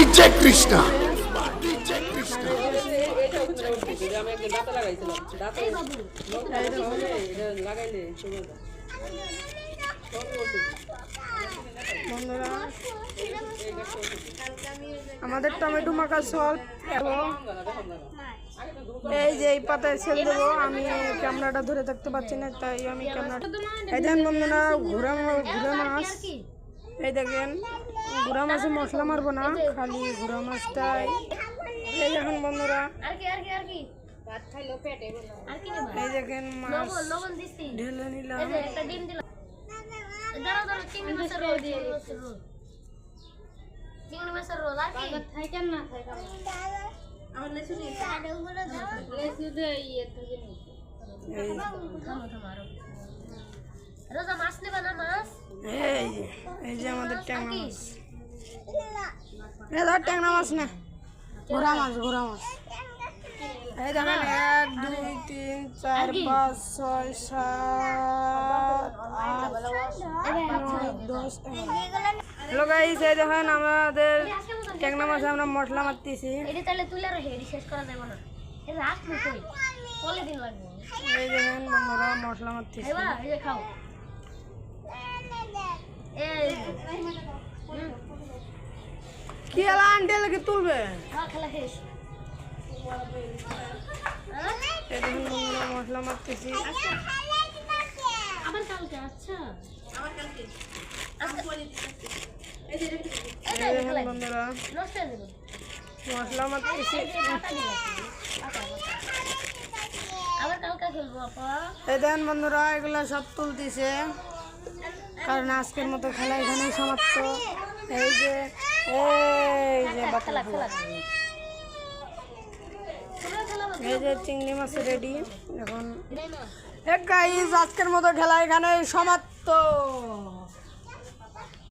DJ Krishna বন্ধুরা আমাদের tomato মাখা সল এবং এই যে এই পাতায় ছেড়ে দেবো। আমি ক্যামেরাটা ধরে থাকতে পারছি না, তাই আমি ক্যামেরাটা এই দেখেন বন্ধুরা ঘোড়া মাছ। এই দেখেন ঘোড়া মাছে মশলা মারবো না, খালি ঘোড়া মাছটাই। এই দেখেন বন্ধুরা এই দেখেন মাছ ঢেলে নিলাম। এই যে আমাদের ট্যাংরা মাছ, ট্যাংরা মাছ না ঘোড়া মাছ। এই দেখেন 1 2 3 4 5 6 7 8 9 10। হ্যালো গাইস, এই দেখেন আমাদের ট্যাংরা মাছে আমরা মশলা মারতেছি। এই দেখেন বন্ধুরা মশলা মারতেছি। কি এলা আন্টেল কি তুলবে? এই দেখেন বন্ধুরা মশলা মারতেছি। এই দেখেন বন্ধুরা মশলা মারতেছি। এই দেখেন বন্ধুরা এগুলা সব তুলতেছে, কারণ আজকের মতো খেলা এখানেই সমাপ্ত। এই যে এই যে চিংড়ি মাছ রেডি। এখন গাইস আজকের মতো খেলা এখানেই সমাপ্ত।